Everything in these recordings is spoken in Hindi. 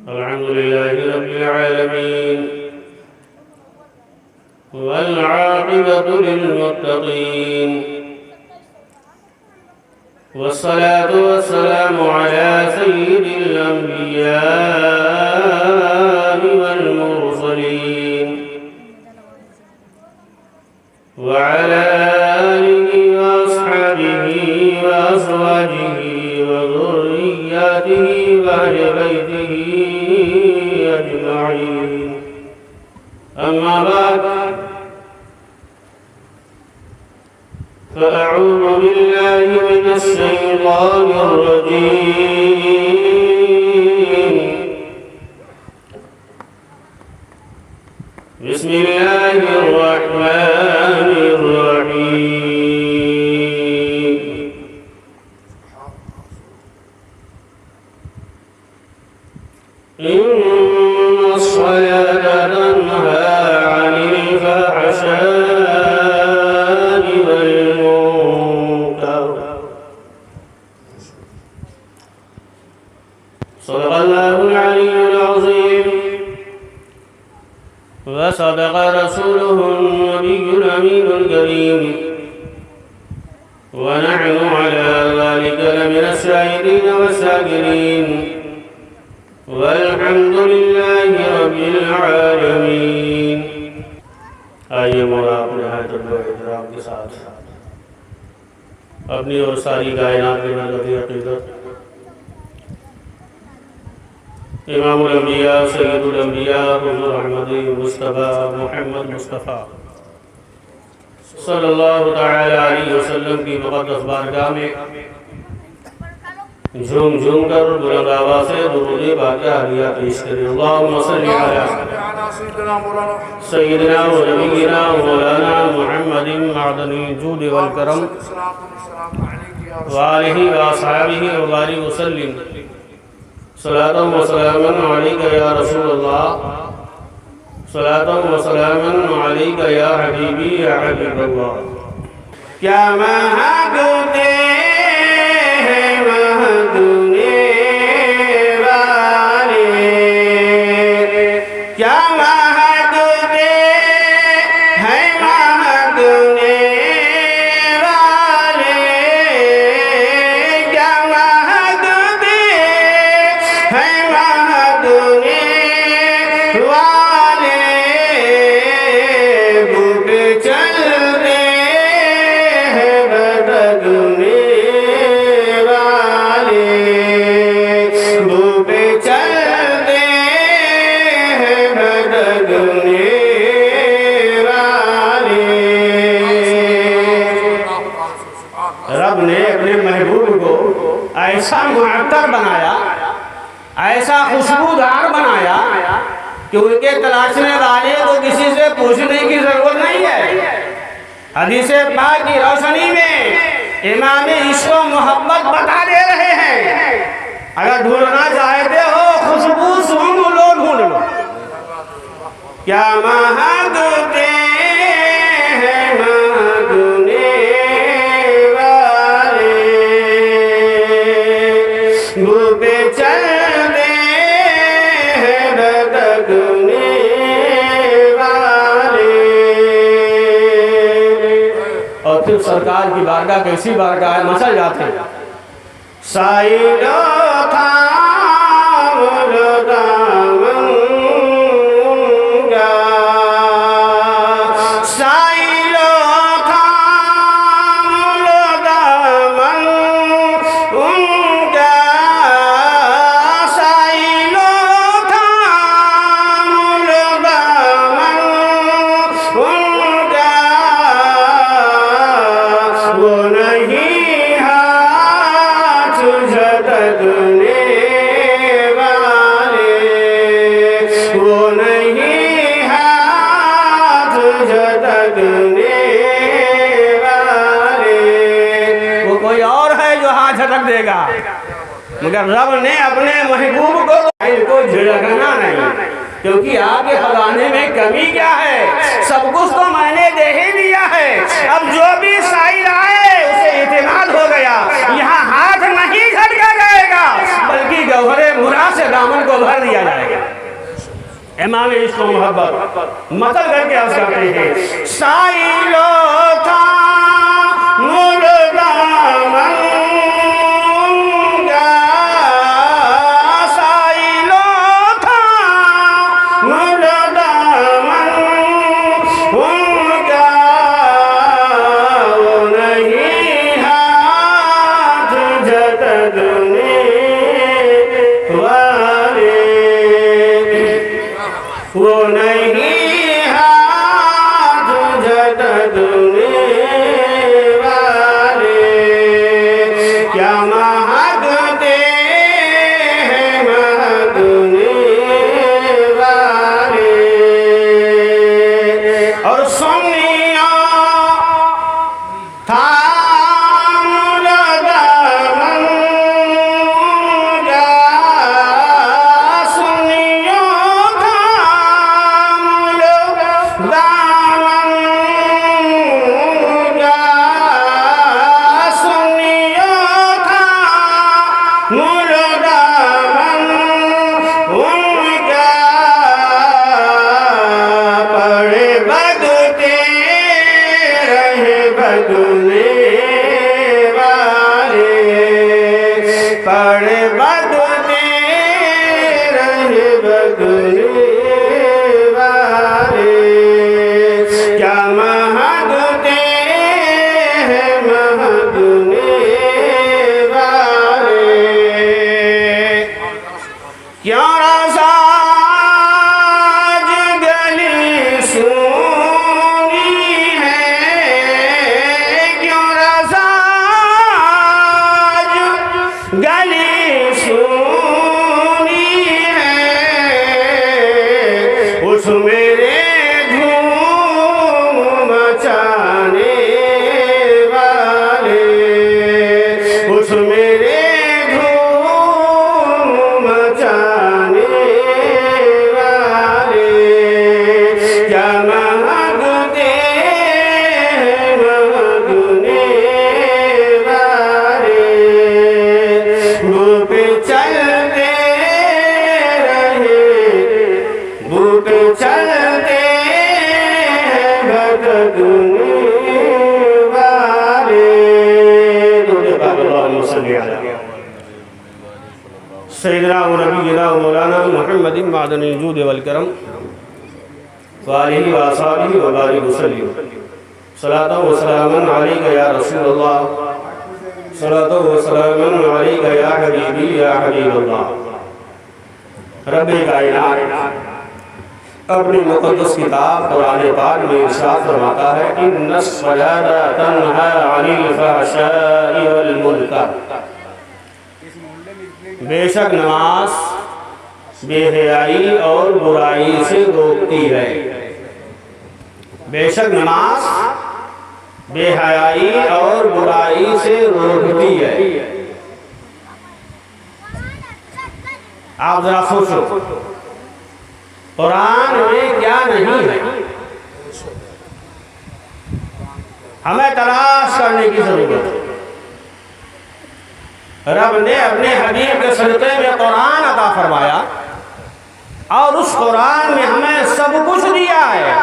अल्हम्दुलिल्लाहि रब्बिल आलमीन वल आक़िबतु लिल मुत्तक़ीन वस्सलातु वस्सलामु अला सय्यिदिल अंबिया'i वल मुरसलीन व अला आलिहि व अस्हाबिहि व अज़वाजिहि व ज़ुर्रिय्यतिहि व अहलि बैतिहि अजमईन। अम्मा बाद फ़अऊज़ु बिल्लाहि मिनश शैतानिर रजीम। बिस्मिल्लाहिर रहमानिर रहीम। इन्नस्सलाता तन्हा अनिल फ़हशाइ वल मुनकर। सदक़ल्लाहुल अलियुल अज़ीम व सदक़ रसूलुहुन नबियुल अमीनुल करीम व नहनु अला ज़ालिका लमिनश शाहिदीन वश्शाकिरीन वल्हम्दुलिल्लाहि रब्बिल आलमीन। आइए मौला अपने हाथ के साथ अपनी और सारी कायनात की मदद अक़ीदत इमामुल अंबिया सय्यदुल अंबिया हुज़ूर अहमद मुस्तफ़ा मुहम्मद मुस्तफ़ा सल्लल्लाहु तआला अलैहि वसल्लम की मुक़द्दस बारगाह में झूम झूम कर बुलंद आवाज़ से दुरूद बाक़िया हदिया पेश करें। अल्लाहुम्मा सल्लि अला सय्यिदिना व नबिय्यिना मौलाना मुहम्मदिन मअदनिल जूद वल करम व आलिहि व अस्हाबिहि व बारिक वसल्लिम। सलातन व सलामन अलैका या रसूलल्लाह, सलातन व सलामन अलैका या हबीबी या हबीबल्लाह। क्या महकते हैं महकने वाले, क्या महकते हैं महकने वाले, क्या महकते हैं महकने वाले, बूटे चलते हैं भटकने वाले, बूटे चलते हैं भटकने वाले। रब ने अपने महबूब को ऐसा मुअत्तर बनाया, ऐसा खुशबूदार बनाया कि उनके तलाशने वाले को किसी से पूछने की जरूरत नहीं है। हदीस पाक की रोशनी में इमाम इश्क़ व मोहब्बत बता दे रहे हैं, अगर ढूंढना चाहते हो खुशबू सूंघ लो, ढूंढ लो। क्या महकते हैं महकने वाले, बू पे चलते हैं भटकने वाले। और फिर सरकार की बारगाह कैसी बारगाह है, मचल जाते हैं। साइलो थाम लो दामन का, साइलो थाम लो दामन उनका, साइलो थाम लो दामन उनका, वो नहीं हाथ झटकने वाले, वो नहीं हाथ झटकने वाले। वो कोई और है जो हाथ झटक देगा, मगर रब ने अपने महबूब को झिड़कना नहीं, क्योंकि आपके खजाने में कमी क्या है, सब कुछ तो मैंने दे ही दिया है। अब जो भी साइल आए उसे इत्मीनान हो गया, यहाँ हाथ नहीं झटका जाएगा। जाएगा, बल्कि गौहरे मुरा से दामन को भर दिया जाएगा। इमाम इश्क व मोहब्बत मतलब करके अर्ज करते हैं, साइलो था मुर्दामन का, साइलो था मुर्दामन उनका, वो नहीं हाथ झटकने वाले, वो नहीं हाथ झटकने वाले, क्या महकते हैं महकने वाले। और सुनिया था सैयदना व नबीना व मौलाना मुहम्मद मादनी जूद वल करम वालिही व असहाबिही व बारिक वसल्लिम सलातो व सलामन अलैका या रसूलल्लाह, सलातो व सलामन अलैका या हबीबी या हबीबल्लाह। रब्बे कायनात अपनी मुक़द्दस किताब कुरान पाक में इरशाद फरमाता है, इन्नस सलाता तन्हा अनिल फ़हशाइ वल मुनकर, बेशक नमाज बेहयाई और बुराई से रोकती है। बेशक नमाज बेहयाई और बुराई से रोकती है। आप जरा सोचो, कुरान में क्या नहीं है, हमें तलाश करने की जरूरत है। रब ने अपने हबीब के सदक़े में कुरान अता फरमाया और उस कुरान में हमें सब कुछ दिया है।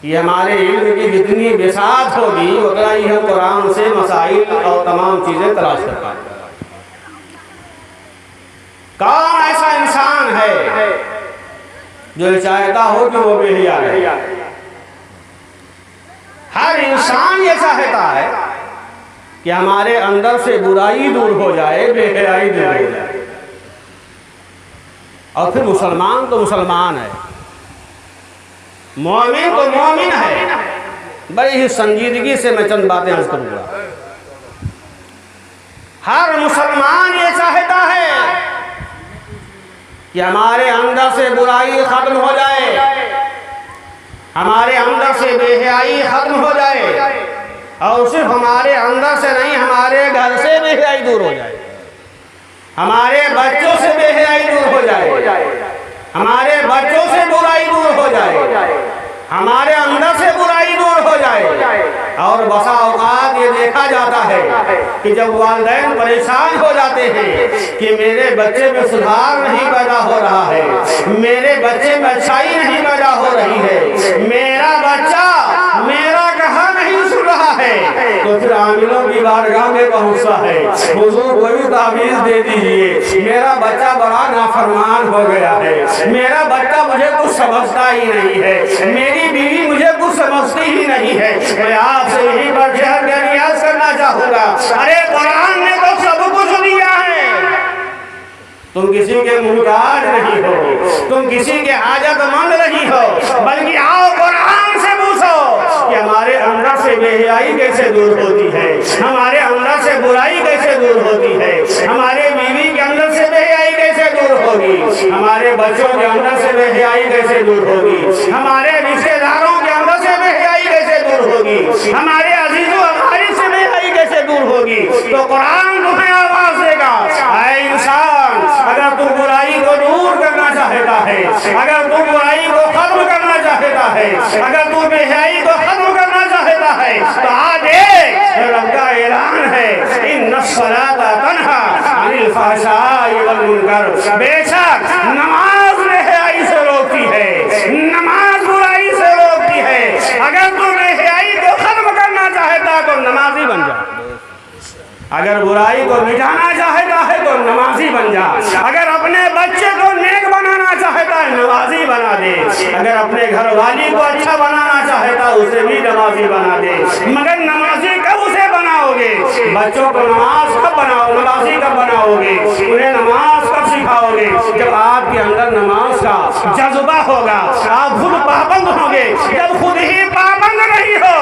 ये हमारे इल्म की जितनी बिसात होगी उतना ही हम कुरान से मसाइल और तमाम चीज़ें तलाश कर पाएंगे। कौन ऐसा इंसान है जो चाहता हो कि वो बेहया रहे? हर इंसान ये चाहता है कि हमारे अंदर से बुराई दूर हो जाए, बेहयाई दूर हो जाए। और फिर मुसलमान तो मुसलमान है, मोमिन तो मोमिन है। बड़ी ही संजीदगी से मैं चंद बातें अर्ज करूँगा। हर मुसलमान ये चाहता है कि हमारे अंदर से बुराई खत्म हो जाए, हमारे अंदर से बेहयाई खत्म हो जाए, और सिर्फ हमारे अंदर से नहीं, हमारे घर से बेहयाई दूर हो जाए, हमारे बच्चों से बेहयाई दूर हो जाए, हमारे बच्चों से बुराई दूर हो जाए, हमारे अंदर से बुराई दूर हो जाए। और बसा औकात ये देखा जाता है कि जब वालिदैन परेशान हो जाते हैं कि मेरे बच्चे में सुधार नहीं पैदा हो रहा है, मेरे बच्चे में अच्छाई नहीं पैदा हो रही है, मेरा बच्चा मेरा कहा नहीं सुन रहा है, तो फिर आमिलों की बारगाह में पहुंचता है, हुजूर कोई ताबीज दे दीजिए, मेरा बच्चा बड़ा नाफरमान हो गया है, मेरा बच्चा मुझे कुछ समझता ही नहीं है, मेरी बीवी मुझे कुछ समझती ही नहीं है। मैं आपसे यही बरखैर नियाज करना चाहूंगा, अरे कुरान ने तो सब कुछ दिया है, तुम किसी के मुहताज नहीं हो, तुम किसी के हाजतमंद नहीं हो, बल्कि आओ कुरान से पूछो कि हमारे अंदर से बेहयाई कैसे दूर होती है, हमारे अंदर से बुराई कैसे दूर होती है, हमारे बीवी के अंदर से बेहयाई कैसे दूर होगी, हमारे बच्चों के अंदर से बेहयाई कैसे दूर होगी, हमारे रिश्तेदारों के अंदर से बेहयाई कैसे दूर होगी, हमारे अजीजों अकारीब से बेहयाई कैसे दूर होगी। तो कुरान तुम्हें आवाज देगा, ऐ इंसान, अगर तू बुराई को दूर करना चाहता है, अगर तू बुराई को खत्म करना चाहता है, अगर तू बेहयाई को खत्म करना चाहता है, तो आज रब का ऐलान है, इन्नस्सलाता तन्हा अनिल फहशाई वल मुनकर, बेशक नमाज बेहयाई से रोकती है, नमाज बुराई से रोकती है। अगर तू बेहयाई को खत्म करना चाहता तो नमाजी बन जा, अगर बुराई को मिटाना चाहता है तो नमाजी बन जा, अगर अपने बच्चे को नेक बनाना चाहता है नमाजी बना दे, अगर अपने घर वाली को अच्छा बनाना चाहता है उसे भी नमाजी बना दे। मगर नमाजी कब उसे बनाओगे? बच्चों को नमाज कब बनाओ, नमाजी कब बनाओगे, उन्हें नमाज कब सिखाओगे? जब आपके अंदर नमाज का जज्बा होगा, आप खुद पाबंद होंगे। जब खुद ही पाबंद नहीं हो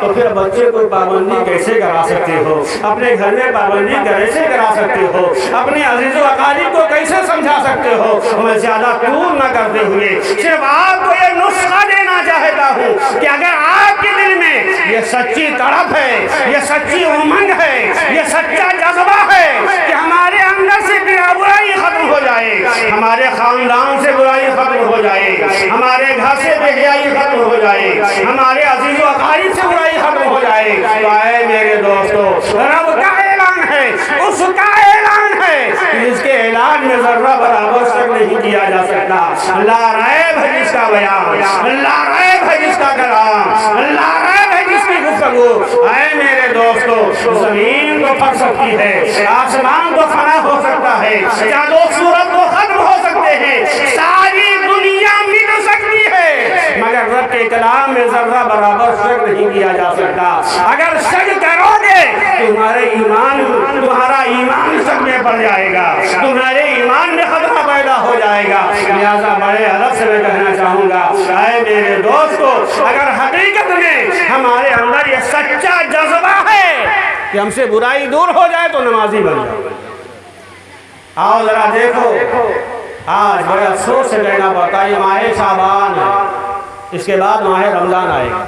तो फिर बच्चे को पाबंदी कैसे करा सकते हो, अपने घर में पाबंदी कैसे करा सकते हो, अपने अजीजों अकारीब को कैसे समझा सकते हो। मैं ज्यादा टूर न करते हुए सिर्फ आपको ये नुस्खा देना चाहता हूँ कि अगर आपके दिल में ये सच्ची तड़प है, ये सच्ची उमंग है, ये सच्चा जज्बा है कि हमारे अंदर से बुराई खत्म हो जाए, हमारे खानदान से बुराई खत्म हो जाए, हमारे घर से बेहयाई खत्म हो जाए, हमारे अजीजों अकारीब से बुराई खत्म हो जाए, तो आए मेरे दोस्तों, रब का ऐलान है, उसका ऐलान है, इसके ऐलान में जर्रा बराबर शक नहीं किया जा सकता। अल्लाह रैब है जिसका बयान, अल्लाह रैब है जिसका कलाम, अल्लाह रैब है जिसकी गुफ्तगू। आए मेरे दोस्तों, जमीन तो फट सकती है, आसमान तो फना हो सकता है, चाँदो सूरज तो खत्म हो सकते हैं, सारी दुनिया मिट सकती है, मगर रब के कलाम में जर्रा बराबर शक नहीं किया जा सकता। अगर शक करोगे तुम्हारा ईमान शक में पड़ जाएगा, तुम्हारे ईमान में खतरा पैदा हो जाएगा। लिहाजा बड़े अदब से मैं कहना चाहूँगा, आए मेरे दोस्तों, अगर हकीकत में हमारे अंदर ये सच्चा जज्बा है कि हमसे बुराई दूर हो जाए तो नमाजी बन जाओ। आओ जरा देखो, आज बड़े अफसोस से कहना पड़ता है, माह शाबान है, इसके बाद माह रमजान आएगा।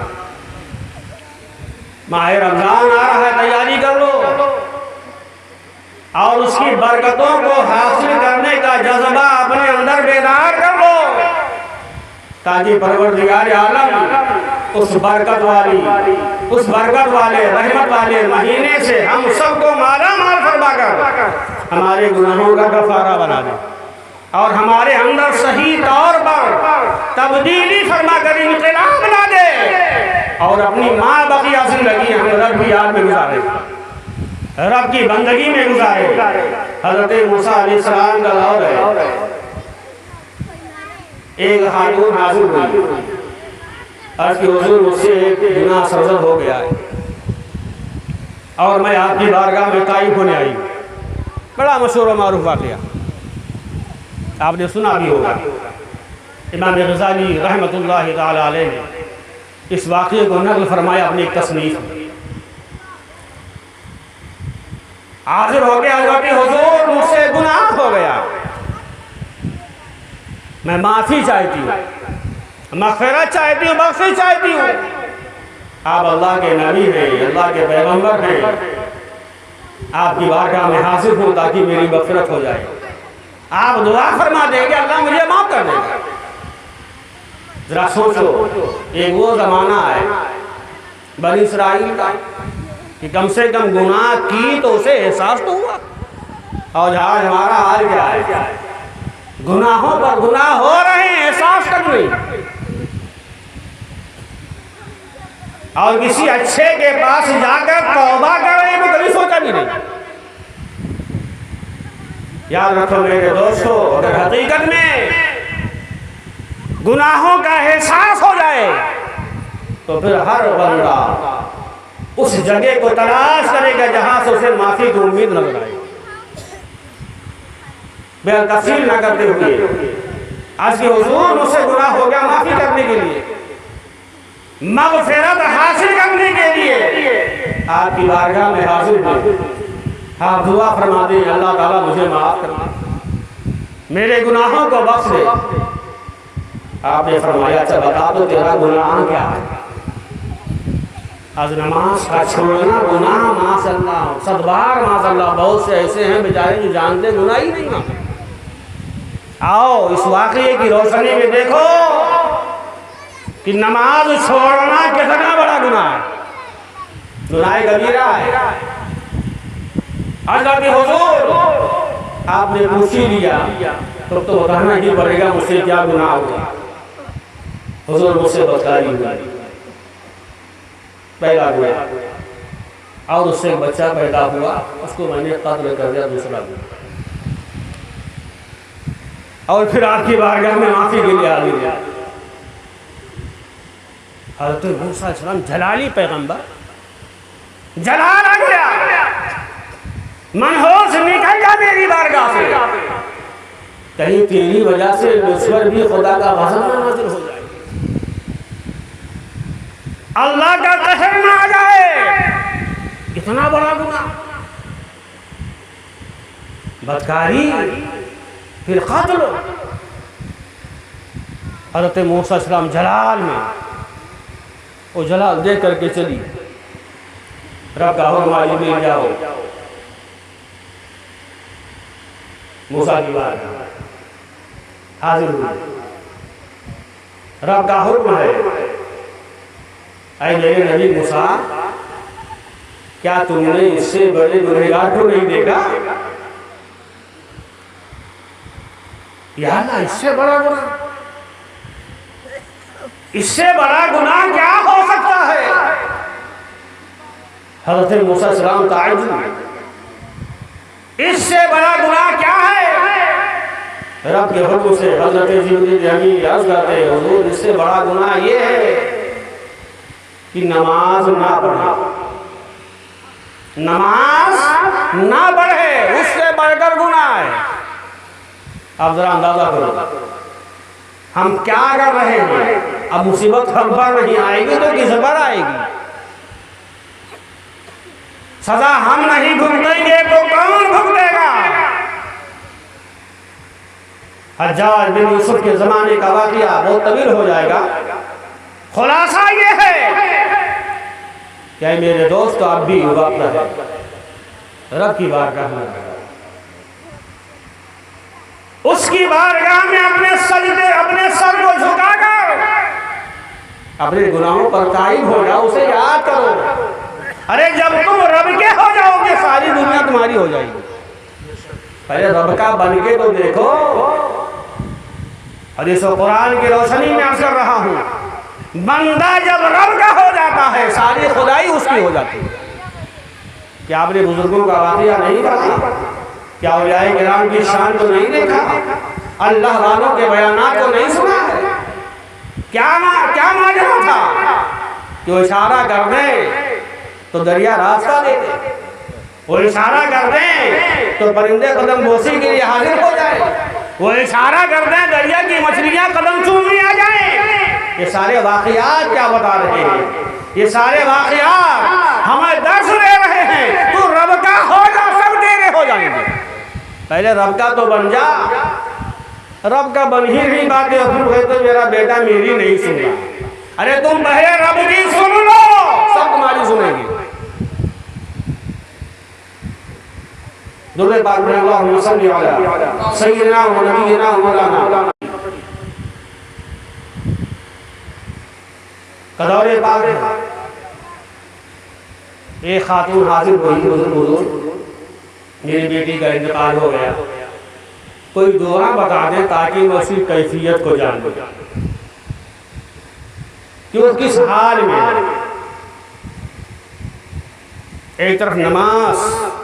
माह रमजान आ रहा है, तैयारी कर लो और उसकी बरकतों को हासिल करने का जज्बा अपने अंदर बेदार कर लो, ताकि परवरदिगार आलम उस बरकत वाले रहमत वाले महीने से हम सबको माला माल फरमा कर हमारे गुनाहों का गफारा बना दे और हमारे अंदर सही तौर पर तब्दीली फरमा कर इनकलाब ला दे और अपनी माँ बकिया जिंदगी हम रब की याद में गुजारे, रब की बंदगी में गुजारे। हज़रत मूसा अलैहिस्सलाम का दौर है, एक खातून हाजिर हुई, अर्ज़ की हुज़ूर मुझसे एक गुनाह सरज़द हो गया है और मैं आपकी बारगाह में ताइब होने आई। बड़ा मशहूर और मारूफ वाक़या, आपने सुना भी होगा। इमाम गज़ाली रहमतुल्लाहि तआला अलैह ने इस वाक़ये को नक़ल फरमाया अपनी एक तसनीफ़ में। हाजिर हो गया, हुज़ूर मुझसे गुनाह हो गया, मैं माफ़ी चाहती हूँ, मग़फ़िरत चाहती हूँ, बख़्शिश चाहती हूँ। आप अल्लाह के नबी हैं, अल्लाह के पैगम्बर हैं, आपकी बारगाह में हाजिर हूँ ताकि मेरी मग़फ़िरत हो जाए। आप दुआ फरमा देंगे, अल्लाह मुझे माफ़ कर देगा। जरा सोचो, एक वो ज़माना है बनी इसराइल का कि कम से कम गुनाह की तो उसे एहसास तो हुआ। और आज हमारा हाल क्या है, गुनाहों पर गुनाह हो रहे हैं, एहसास तक नहीं। और किसी अच्छे के पास जाकर तौबा करें तो कभी सोचा भी नहीं। याद रखो मेरे दोस्तों, अगर हकीकत में गुनाहों का एहसास हो जाए तो फिर हर बंदा उस जगह को तलाश करेगा जहां से उसे माफी की उम्मीद नजर आए। बेतफसील न करते हुए आज के हुजूर मुझसे गुनाह हो गया, माफी करने के लिए, मग़फ़िरत हासिल करने के लिए आपकी बारगाह में हाजिर हूँ। आप दुआ फरमा दें, अल्लाह ताला मुझे माफ कर दे, मेरे गुनाहों को बख्श दे। आपने फरमाया अच्छा बता दो तेरा गुनाह क्या है। आज नमाज का छोड़ना गुनाह, माशअल्लाह, सदबार माशअल्लाह, बहुत से ऐसे हैं बेचारे जो जानते गुनाह ही नहीं मानते। आओ इस वाक़ये की रोशनी में देखो कि नमाज छोड़ना कितना बड़ा गुनाह है, गुनाह कबीरा है। अल्लाह के हुजूर आपने पूछ ही लिया तो बताना ही पड़ेगा मुझसे क्या गुनाह हुआ। हुजूर मुझसे बताइए, पहला गुनाह, और उससे एक बच्चा पैदा हुआ, उसको मैंने कत्ल कर दिया, दूसरा गुनाह। और फिर आपकी बारगाह में माफी के लिए आ गया। हज़रत मूसा अलैहिस्सलाम जलाली पैगंबर, जलाल आ गया, मनहोश निकल जा मेरी बारगाह से, कहीं तेरी वजह से मुझ पर भी खुदा का गज़ब न नाज़िल हो जाए, अल्लाह का कहर ना आ जाए। कितना बड़ा गुनाह, बदकारी, फिर कत्ल। हज़रत मूसा अलैहिस्सलाम जलाल में, वो जलाल देख करके चली, रब का हुक्म आया जिब्रील जाओ, मूसा की बात हाजिर हुई, रब का हुक्म है, ऐ मेरे नबी मूसा, क्या तुमने इससे बड़े गुनहगार को नहीं देखा? या अल्लाह, इससे बड़ा गुनाह, इससे बड़ा गुनाह क्या हो सकता है? हज़रत मूसा अलैहिस्सलाम ताज्जुब, इससे बड़ा गुनाह क्या है? रब के हुक्म से हज़रत जिब्रील अमीन अर्ज़ करते हैं, हुजूर इससे बड़ा गुनाह ये है कि नमाज ना पढ़े, नमाज ना पढ़े, उससे बढ़कर गुनाह है। अब जरा अंदाजा करो हम क्या कर रहे हैं। अब मुसीबत हम पर नहीं आएगी तो किस पर आएगी? सजा हम नहीं भुगतेंगे तो कौन भुगतेगा? हज्जाज बिन यूसुफ के जमाने का वाक़या बहुत तवील हो जाएगा। खुलासा ये है क्या मेरे दोस्त, आप भी वक्त है रब की बारगाह में, उसकी बारगाह में अपने सजदे, अपने सर को झुकाकर अपने गुनाहों पर ताइब हो जाओ, उसे याद करो। अरे जब तुम रब के हो जाओगे सारी दुनिया तुम्हारी हो जाएगी। पहले रब का बन के तो देखो। हदीस और कुरान की रोशनी में अर्ज़ कर रहा हूँ, बंदा जब रब का हो जाता है सारी खुदाई उसकी हो जाती है। क्या आपने बुजुर्गों का वाक़या नहीं पढ़ा? क्या औलियाए किराम की शान को नहीं देखा? अल्लाह वालों के बयानात को नहीं सुना है? क्या माजरा था कि वो इशारा कर दें तो दरिया रास्ता दे दे, वो इशारा कर दें तो परिंदे कदम बोसी के लिए हाजिर हो जाए, वो इशारा कर दें दरिया की मछलियां कदम चूमने आ जाएं। ये सारे वाक़यात क्या बता रहे हैं? ये सारे वाक़यात हमें दर्श दे रहे हैं, तू रब का हो जा, सब तेरे हो जाएंगे। पहले रब का तो बन जा। रब का बन ही नहीं बातें अप्रूव है तो मेरा बेटा मेरी नहीं सुन रहा। अरे तुम पहले रब की सुन लो, सब तुम्हारी सुनेंगे। दुर्रे पाक में अल्लाहुम्मा सल्ली अला सय्यिदना व नबिय्यिना व मौलाना कदौरे पाक एक खातून हाजिर हुई, हुजूर मेरी बेटी का इंतकाल हो गया, कोई दुआ बता दें ताकि मैं उसकी कैफियत को जान लूं कि वो किस हाल में। एक तरफ नमाज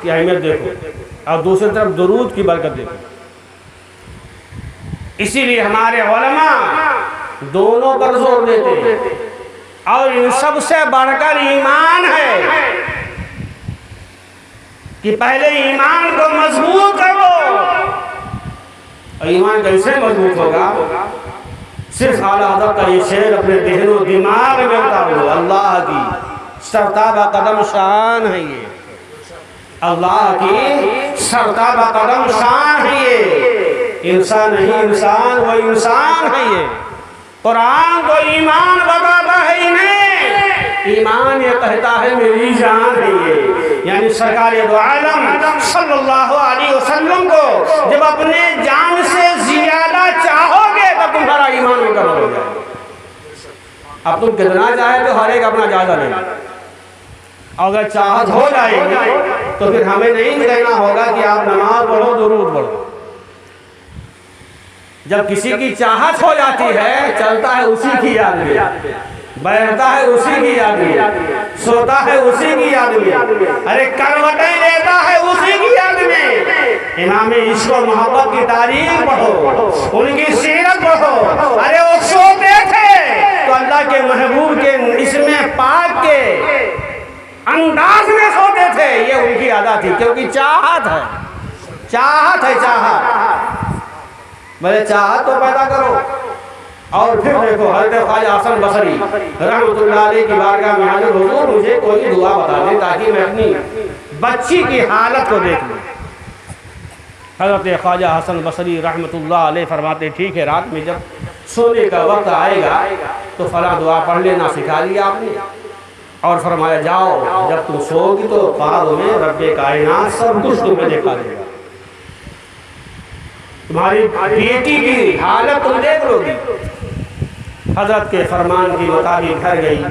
की अहमियत देखो और दूसरी तरफ दुरूद की बरकत देखो। इसीलिए हमारे उलमा दोनों पर जोर देते हैं। और इन सबसे बढ़कर ईमान है कि पहले ईमान को मजबूत करो। और ईमान कैसे मजबूत होगा? सिर्फ आला हज़रत का ये शेर अपने दिलो दिमाग में उतारो। अल्लाह की सरताबा कदम शान है ये, अल्लाह की सरताबा कदम शान है ये। इंसान नहीं इंसान, वो इंसान है ये। कुरान तो ईमान बताता है इन्हें, ईमान ये कहता है मेरी जान है ये। यानी सरकार दो आलम सल्लल्लाहु अलैहि वसल्लम को जब अपने जान से ज्यादा चाहोगे तब तुम्हारा ईमान मुकम्मल हो जाएगा। अब तुम कितना चाहे तो हर एक अपना जायजा लेना। अगर चाहत हो जाएगी तो फिर हमें नहीं कहना होगा कि आप नमाज पढ़ो, दुरूद पढ़ो। जब किसी की चाहत हो जाती है, चलता है उसी की याद में, बैठता है उसी की याद में, सोता है उसी की याद में, अरे करवटें लेता है उसी की याद में। इमाम इश्क और मोहब्बत की तारीफ पढ़ो, उनकी सीरत पढ़ो। अरे वो सोते थे तो अल्लाह के महबूब के इसमें पाक के अंदाज में सोते थे, ये उनकी आदत थी, क्योंकि चाहत है, चाहत है, चाहत। मेरे चाहत तो पैदा करो। और फिर देखो हज़रत ख्वाजा हसन बसरी रहमतुल्लाह अलैह की बारगाह में हाजिर हुजूर मुझे कोई दुआ बता दें ताकि मैं अपनी बच्ची की हालत को देख लूँ। हज़रत ख्वाजा हसन बसरी रहमतुल्लाह अलैह फरमाते ठीक है, रात में जब सोने का वक्त आएगा तो फला दुआ पढ़ लेना सिखा लिया आपने। और फरमाया जाओ जब तुम सोओगी तो ख्वाब में रब्बे कायनात सब कुछ तुम्हें देखा देगा, तुम्हारी बेटी की हालत तुम देख लोगी। हजरत के फरमान के मुताबिक घर गई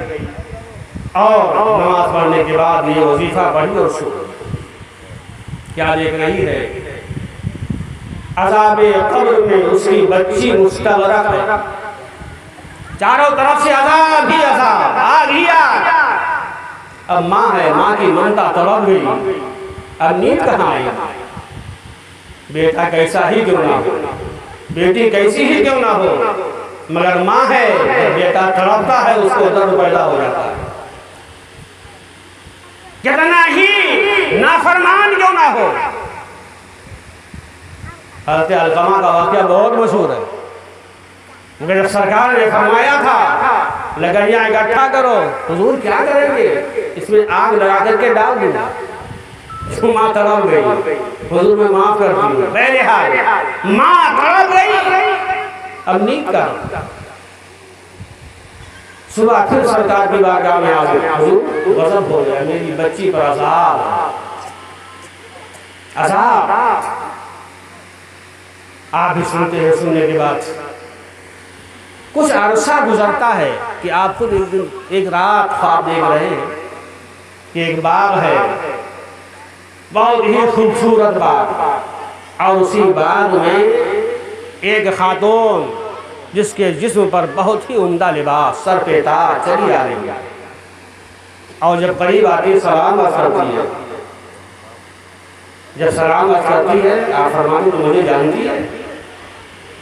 और नमाज पढ़ने के बाद ये वजीफा पढ़ी और सो। क्या देख रही है? अज़ाबे कब्र में उसकी बच्ची मुस्तगरक है, चारों तरफ से अज़ाब ही अज़ाब, आग ही आग। अब माँ है, माँ की ममता तड़प गई, अब नींद कहाँ आई? बेटा कैसा ही क्यों ना हो, बेटी कैसी ही क्यों ना हो, मगर माँ है, बेटा तड़पता है उसको दर्द पैदा हो जाता है। कितना ही नाफरमान क्यों ना हो। हज़रत अलकमा का वाक़या बहुत मशहूर है। मगर जब सरकार ने फरमाया था लकड़ियाँ इकट्ठा करो, हुजूर क्या करेंगे? इसमें आग लगा करके डाल दूंगा। माँ तड़प गई, हुजूर मैं माफ करती हूँ। बहरहाल माँ तड़प गई, अब नींद का सुबह फिर सरकार की बारगाह में आ गई, हुजूर गज़ब हो गया, मेरी बच्ची पर अज़ाब, अज़ाब। आप भी सुनते हैं, सुनने के बाद कुछ अरसा गुजरता है कि आप खुद एक दिन एक रात ख्वाब देख रहे हैं कि एक बाग है, बहुत ही खूबसूरत बाग, और उसी बाग में एक खातून जिसके जिस्म पर बहुत ही उम्दा लिबास, सर पे ताज, चली आ रही है। और जब करीब आती सलाम करती है, जब सलाम करती है आप फरमाती तो मुझे जानती है?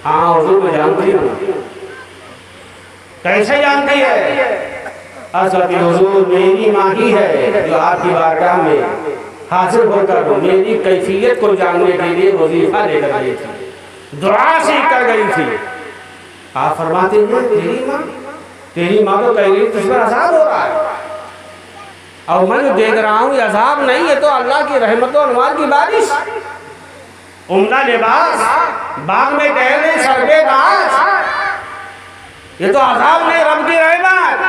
हाँ हुजूर मैं जानती हूँ। कैसे जानती है? असलती हुजूर मेरी माँ ही है जो आपकी बारगाह में हाजिर होकर मेरी कैफियत को जानने के लिए वजीफा लेकर गई थी, दुआ सीख कर गई थी। आप फरमाते हैं तेरी माँ तो कह रही तुझ पर अज़ाब हो रहा है, और मैं जो देख रहा हूँ ये अज़ाब नहीं है तो अल्लाह की रहमत और अनवार की बारिश। उम्दा लिबास, बाग में टहल रही, सर पे ताज, ये तो अज़ाब नहीं रब की रहमत।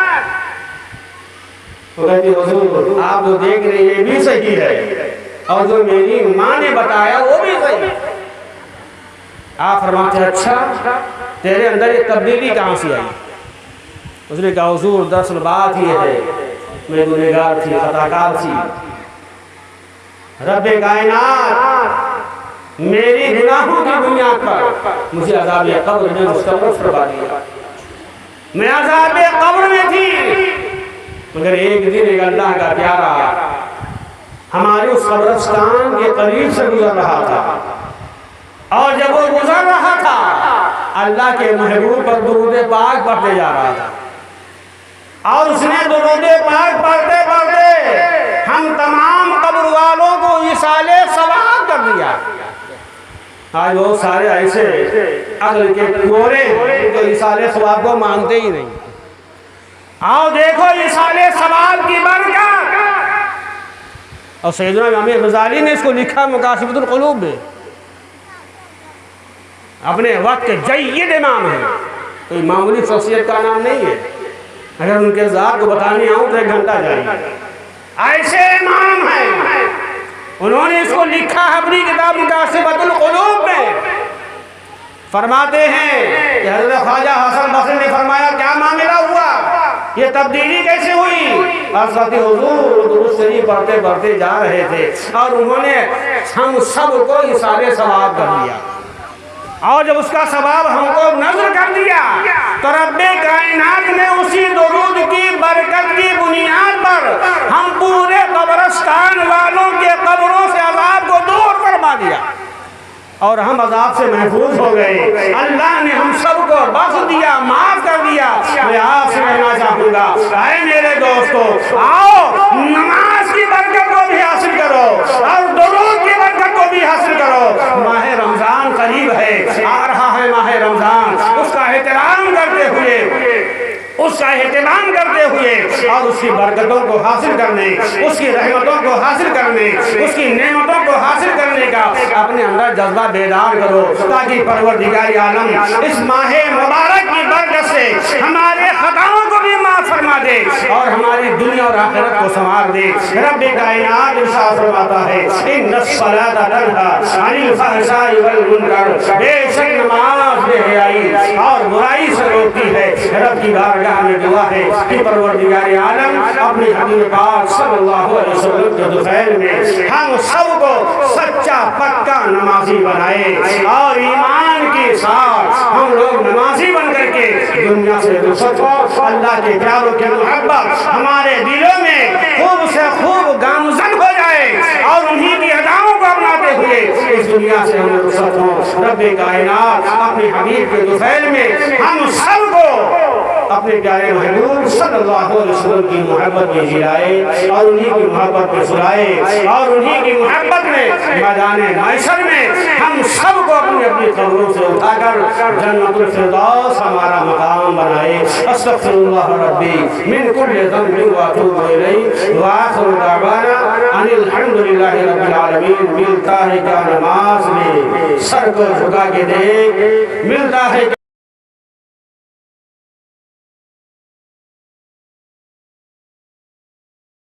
तो कहती हुजूर आप जो देख रहे हैं ये भी सही है, और जो मेरी माँ ने बताया वो भी सही है। आप फरमाते अच्छा तेरे अंदर ये तब्दीली कहाँ से आई? उसने कहा हुजूर दरअसल बात ये है मैं गुनहगार थी, खताकार थी। रब्बे कायनात मेरी गुनाहों की बुनियाद पर मुझे अज़ाब कब्र में मुस्तक़िल करवा दिया। मैं अज़ाब कब्र में थी, मगर एक दिन एक अल्लाह का प्यारा हमारे उस कब्रिस्तान के करीब से गुजर रहा था, और जब वो गुजर रहा था अल्लाह के महबूब पर दुरूद पाक पढ़ते जा रहा था, और उसने दुरूद पाक पढ़ते पढ़ते हम तमाम कब्र वालों को इसाले सवाब कर दिया। आज वो सारे ऐसे अक्ल के गोरे तो इसाले सवाब को मानते ही नहीं। आओ देखो इसाले सवाब की बरकत। और सैयदना इमाम गज़ाली ने इसको लिखा मकासिबुल क़ुलूब में, अपने वक्त के जय्यद इमाम है, कोई मामूली शख्सियत का नाम नहीं है। अगर उनके ज़ात को बताने आऊँ तो 1 घंटा जाएगा। ऐसे इमाम हैं, उन्होंने इसको लिखा है अपनी किताब मकासिबुल क़ुलूब में। फरमाते हैं कि हज़रत ख्वाजा हसन बसरी ने फरमाया, क्या मामला हुआ, ये तब्दीली कैसे हुई? हुजूर दुरूद शरीफ पढ़ते पढ़ते जा रहे थे और उन्होंने हम सबको इसाले सवाब कर दिया, और जब उसका सवाब हमको नज़र कर दिया तो रब्बे कायनात ने उसी दुरूद की बरकत की बुनियाद पर हम पूरे कब्रिस्तान वालों के कब्रों से अज़ाब को दूर फरमा दिया और हम अज़ाब से महफूज हो गए। अल्लाह ने हम सबको बख्श दिया, माफ कर दिया। मैं आपसे कहना चाहूँगा, आए मेरे दोस्तों, आओ नमाज की बरकत को भी हासिल करो और दुरूद की बरकत को भी हासिल करो। माह रमज़ान करीब है, आ रहा है माह रमज़ान, उसका एहतराम करते हुए और उसकी बरकतों को हासिल करने, उसकी रहमतों को हासिल करने, उसकी नेमतों को हासिल करने का अपने अंदर जज्बा बेदार करो, ताकि परवरदिगार आलम इस माह मुबारक की बरकत से हमारे खताओं को भी माफ फरमा दे और हमारी दुनिया और आखिरत को संवार दे। रब्बे कायनात इरशाद फरमाता है, इन्नस्सलाता तन्हा अनिल फहशाई वल मुनकर, बेशक नमाज बेहयाई और बुराई से रोकती है। रब की बारगाह में दुआ है कि परवरदिगार आलम अपने हबीब पाक सल्लल्लाहु अलैहि वसल्लम के दुफैल में हम सबको सच्चा पक्का नमाजी बनाए और ईमान के साथ हम लोग नमाजी बन करके दुनिया से रुखसत हो। अल्लाह के प्यारों की मोहब्बत हमारे दिलों में खूब से खूब गामजन हो जाए और उन्हीं की अदाओं को अपनाते हुए इस दुनिया से हम रुखसत हो। रब्बे कायनात अपने हबीब के दुफैल में हम सबको अपने प्यारे महबूब सल्लल्लाहु अलैहि वसल्लम की मोहब्बत में जिलाए और उन्हीं की मोहब्बत में सुलाए और उन्हीं की मोहब्बत में मैदाने महशर में हम सबको अपनी अपनी कब्रों से उठाकर जन्नतुल फिरदौस हमारा मकाम बनाए। अस्तगफिरुल्लाह रब्बी मिन कुल्लि ज़ंबिन व अतूबु इलैहि व आखिरु दअवाना अनिल हम्दुलिल्लाहि रब्बिल आलमीन। मिलता है क्या नमाज में सर को झुका के दे, मिलता है